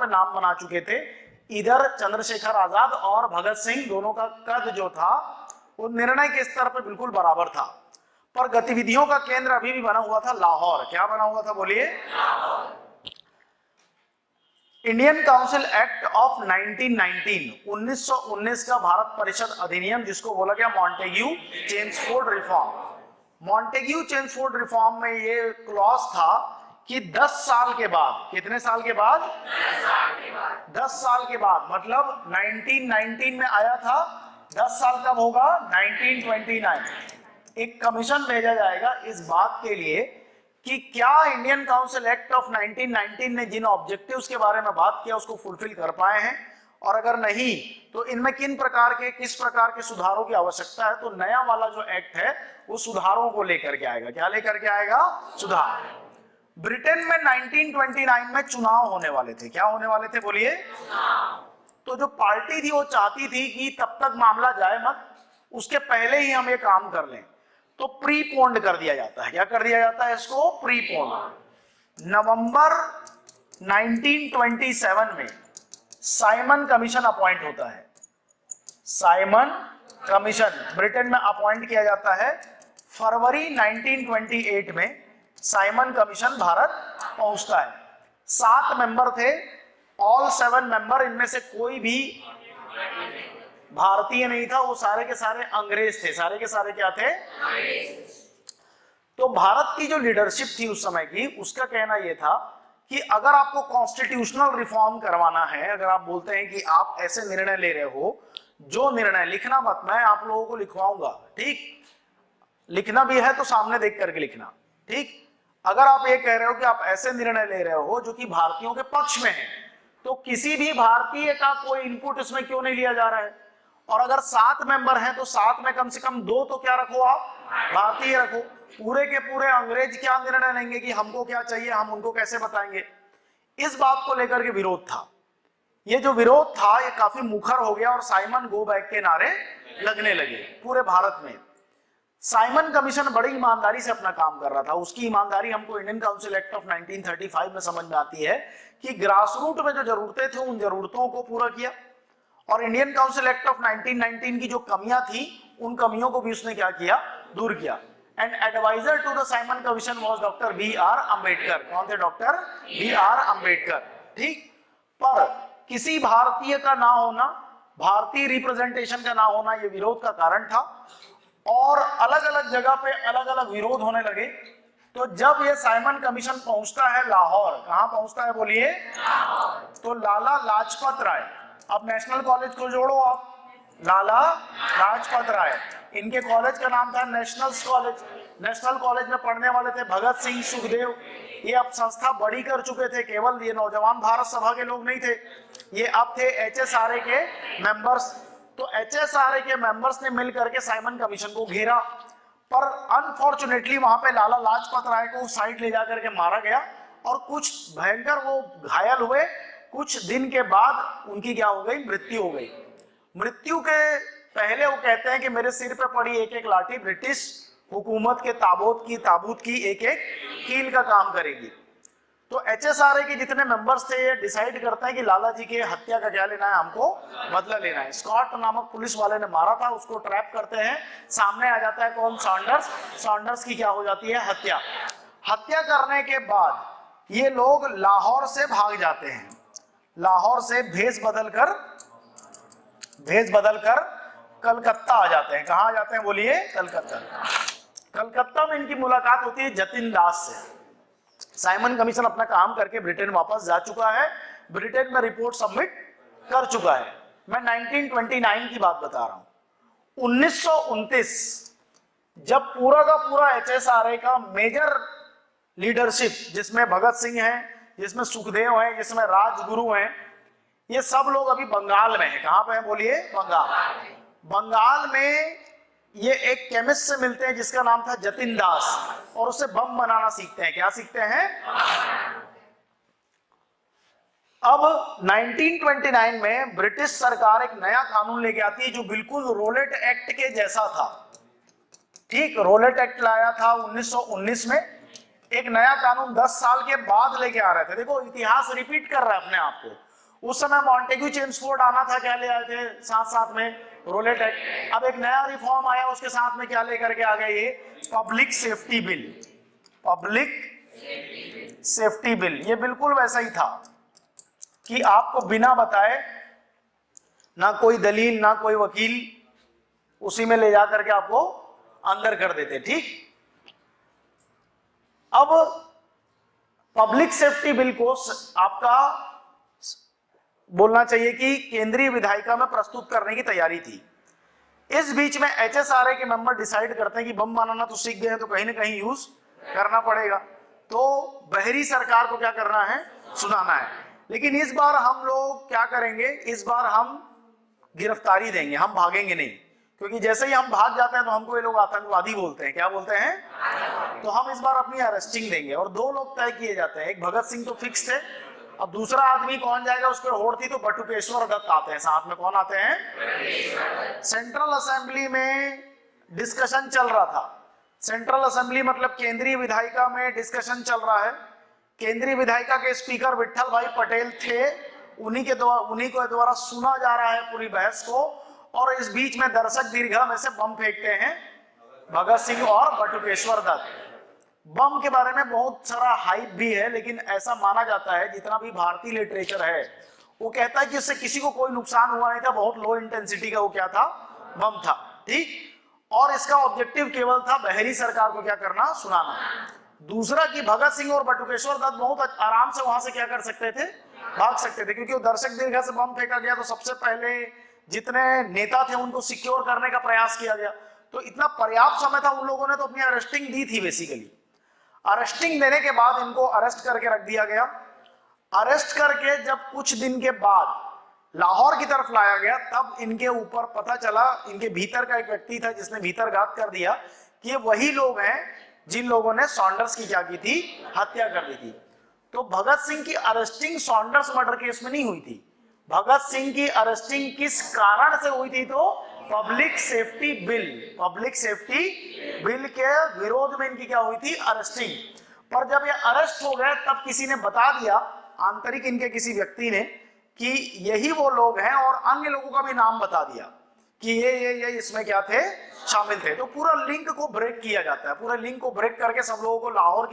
पे नाम बना चुके थे। इधर चंद्रशेखर आजाद और भगत सिंह दोनों का कद जो था वो निर्णय के स्तर पे बिल्कुल बराबर था, पर गतिविधियों का केंद्र अभी भी बना हुआ था लाहौर। क्या बना हुआ था बोलिए? इंडियन काउंसिल एक्ट ऑफ 1919 का भारत परिषद अधिनियम, जिसको बोला गया Montagu Chelmsford reform. Montagu Chelmsford reform में ये क्लॉज था कि 10 साल के बाद, कितने साल के बाद? 10 साल के बाद, मतलब 1919 में आया था, 10 साल कब होगा? 1929। एक कमीशन भेजा जाएगा इस बात के लिए कि क्या इंडियन काउंसिल एक्ट ऑफ 1919 ने जिन ऑब्जेक्टिव्स के बारे में बात किया उसको फुलफिल कर पाए हैं, और अगर नहीं तो इनमें किस प्रकार के सुधारों की आवश्यकता है। तो नया वाला जो एक्ट है वो सुधारों को लेकर के आएगा। क्या लेकर के आएगा? सुधार। ब्रिटेन में 1929 में चुनाव होने वाले थे। क्या होने वाले थे बोलिए? तो जो पार्टी थी वो चाहती थी कि तब तक मामला जाए मत, उसके पहले ही हम ये काम कर लें, तो प्रीपोन्ड कर दिया जाता है। क्या कर दिया जाता है इसको? प्रीपोन्ड। नवंबर 1927 में साइमन कमीशन अपॉइंट होता है। साइमन कमीशन ब्रिटेन में अपॉइंट किया जाता है। फरवरी 1928 में साइमन कमीशन भारत पहुंचता है। 7 मेंबर थे, ऑल 7 मेंबर, इनमें से कोई भी भारतीय नहीं था, वो सारे के सारे अंग्रेज थे। सारे के सारे क्या थे? तो भारत की जो लीडरशिप थी उस समय की, उसका कहना यह था कि अगर आपको कॉन्स्टिट्यूशनल रिफॉर्म करवाना है, अगर आप बोलते हैं कि आप ऐसे निर्णय ले रहे हो, जो निर्णय लिखना मत, मैं आप लोगों को लिखवाऊंगा, ठीक? लिखना भी है तो सामने देख करके लिखना, ठीक? अगर आप ये कह रहे हो कि आप ऐसे निर्णय ले रहे हो जो कि भारतीयों के पक्ष में है, तो किसी भी भारतीय का कोई इनपुट इसमें क्यों नहीं लिया जा रहा है? और अगर 7 मेंबर हैं तो 7 में कम से कम 2 तो क्या रखो आप? भारतीय रखो। पूरे के पूरे अंग्रेज क्या निर्णय लेंगे कि हमको क्या चाहिए, हम उनको कैसे बताएंगे? इस बात को लेकर के विरोध था। ये जो विरोध था ये काफी मुखर हो गया और साइमन गो बैक के नारे लगने लगे पूरे भारत में। साइमन कमीशन बड़ी ईमानदारी से अपना काम कर रहा था। उसकी ईमानदारी हमको इंडियन काउंसिल एक्ट ऑफ 1935 में समझ में आती है कि ग्रास रूट में जो जरूरतें थे उन जरूरतों को पूरा किया, और इंडियन काउंसिल एक्ट ऑफ 1919 की जो कमियां थी उन कमियों को भी उसने क्या किया? दूर किया। And advisor to the Simon Commission was doctor B.R. Ambedkar. कौन थे? Doctor B.R. अम्बेडकर, ठीक? पर किसी भारतीय का ना होना, भारतीय रिप्रेजेंटेशन का ना होना, ये विरोध का कारण था, और अलग अलग जगह पे अलग अलग विरोध होने लगे। तो जब ये साइमन कमीशन पहुंचता है लाहौर, कहां पहुंचता है बोलिए? तो लाला लाजपत राय, अब नेशनल कॉलेज को जोड़ो आप, लाला लाजपत राय, इनके कॉलेज का नाम था नेशनल कॉलेज। नेशनल कॉलेज में पढ़ने वाले थे भगत सिंह, सुखदेव। ये अब संस्था बड़ी कर चुके थे, केवल ये नौजवान भारत सभा के लोग नहीं थे, ये अब थे HSRA के मेंबर्स। तो HSRA के मेंबर्स ने मिलकर के साइमन कमीशन को घेरा, पर अनफॉर्चुनेटली वहां पे लाला लाजपत राय को साइड ले जाकर के मारा गया, और कुछ भयंकर वो घायल हुए। कुछ दिन के बाद उनकी क्या हो गई? मृत्यु हो गई। मृत्यु के पहले वो कहते हैं कि मेरे सिर पे पड़ी एक एक लाठी ब्रिटिश हुकूमत के ताबूत की एक एक कील का काम करेगी। तो HSRA के जितने मेंबर्स थे ये डिसाइड करते हैं कि लाला जी के हत्या का क्या लेना है, हमको बदला लेना है। स्कॉट नामक पुलिस वाले ने मारा था, उसको ट्रैप करते हैं। सामने आ जाता है कौन? सॉन्डर्स। सॉन्डर्स की क्या हो जाती है? हत्या। हत्या करने के बाद ये लोग लाहौर से भाग जाते हैं। लाहौर से भेष बदल कर कलकत्ता आ जाते हैं। कहां आ जाते हैं बोलिए? कलकत्ता। कलकत्ता में इनकी मुलाकात होती है जतिन दास से। साइमन कमीशन अपना काम करके ब्रिटेन वापस जा चुका है, ब्रिटेन में रिपोर्ट सबमिट कर चुका है। मैं 1929 की बात बता रहा हूं। 1929 जब पूरा का पूरा HSRA का मेजर लीडरशिप, जिसमें भगत सिंह है, जिसमें सुखदेव है, जिसमें राजगुरु हैं, ये सब लोग अभी बंगाल में है। कहां पे है बोलिए? बंगाल। बंगाल में ये एक केमिस्ट से मिलते हैं जिसका नाम था जतिन दास, और उससे बम बनाना सीखते हैं। क्या सीखते हैं? अब 1929 में ब्रिटिश सरकार एक नया कानून लेके आती है जो बिल्कुल रोलेट एक्ट के जैसा था, ठीक? रोलेट एक्ट लाया था 1919 में। एक नया कानून 10 साल के बाद लेके आ रहे थे। देखो इतिहास रिपीट कर रहा है अपने आप को। उस समय मॉन्टेग्यू चेम्सफोर्ड आना था, क्या ले आए थे साथ साथ में? Rowlatt Act. अब एक नया रिफॉर्म आया, उसके साथ में क्या लेकर के आ गए? ये public safety bill. Public safety bill ये बिल्कुल वैसा ही था कि आपको बिना बताए, ना कोई दलील ना कोई वकील, उसी में ले जाकर के आपको अंदर कर देते। ठीक, अब पब्लिक सेफ्टी बिल को आपका बोलना चाहिए कि केंद्रीय विधायिका में प्रस्तुत करने की तैयारी थी। इस बीच में एचएसआरए के मेंबर डिसाइड करते हैं कि बम बनाना तो सीख गए हैं, तो कहीं ना कहीं यूज करना पड़ेगा, तो बहरी सरकार को क्या करना है? सुनाना है। लेकिन इस बार हम लोग क्या करेंगे? इस बार हम गिरफ्तारी देंगे, हम भागेंगे नहीं, क्योंकि जैसे ही हम भाग जाते हैं तो हमको ये लोग आतंकवादी बोलते हैं। क्या बोलते हैं? तो हम इस बार अपनी अरेस्टिंग देंगे। और दो लोग तय किए जाते हैं, एक भगत सिंह तो फिक्स थे, अब दूसरा आदमी कौन जाएगा उस पर होड़ थी, तो बटुकेश्वर दत्त आते हैं साथ में। कौन आते हैं? सेंट्रल असेंबली में डिस्कशन चल रहा था। सेंट्रल असेंबली मतलब केंद्रीय विधायिका में डिस्कशन चल रहा है। केंद्रीय विधायिका के स्पीकर विट्ठल भाई पटेल थे, उन्हीं के द्वारा सुना जा रहा है पूरी बहस को। और इस बीच में दर्शक दीर्घा में से बम फेंकते हैं भगत सिंह और बटुकेश्वर दत्त। बम के बारे में बहुत सारा हाइप भी है, लेकिन ऐसा माना जाता है, जितना भी भारतीय लिटरेचर है वो कहता है कि उससे किसी को कोई नुकसान हुआ नहीं था, बहुत लो इंटेंसिटी का वो क्या था? बम था। ठीक, और इसका ऑब्जेक्टिव केवल था बहरी सरकार को क्या करना? सुनाना। दूसरा कि भगत सिंह और बटुकेश्वर दत्त बहुत आराम से वहां से क्या कर सकते थे? भाग सकते थे, क्योंकि वो दर्शक दीर्घा से बम फेंका गया तो सबसे पहले जितने नेता थे उनको सिक्योर करने का प्रयास किया गया, तो इतना पर्याप्त समय था। उन लोगों ने तो अपनी अरेस्टिंग दी थी बेसिकली। अरेस्टिंग देने के बाद इनको अरेस्ट करके रख दिया गया। अरेस्ट करके जब कुछ दिन के बाद लाहौर की तरफ लाया गया, तब इनके ऊपर पता चला, इनके भीतर का एक व्यक्ति था जिसने भीतरघात कर दिया, कि ये वही लोग हैं जिन लोगों ने सॉन्डर्स की क्या की थी? हत्या कर दी थी। तो भगत सिंह की अरेस्टिंग सॉन्डर्स मर्डर केस में नहीं हुई थी। भगत सिंह की अरेस्टिंग किस कारण से हुई थी? तो पब्लिक सेफ्टी बिल के विरोध में इनकी क्या हुई थी? अरेस्टिंग। पर जब ये अरेस्ट हो गए तब किसी ने बता दिया, आंतरिक इनके किसी व्यक्ति ने, कि यही वो लोग हैं, और अन्य लोगों का भी नाम बता दिया कि ये इसमें क्या थे? शामिल थे। तो पूरा लिंक को ब्रेक किया जाता है। पूरा लिंक को ब्रेक करके सब लोगों को लाहौर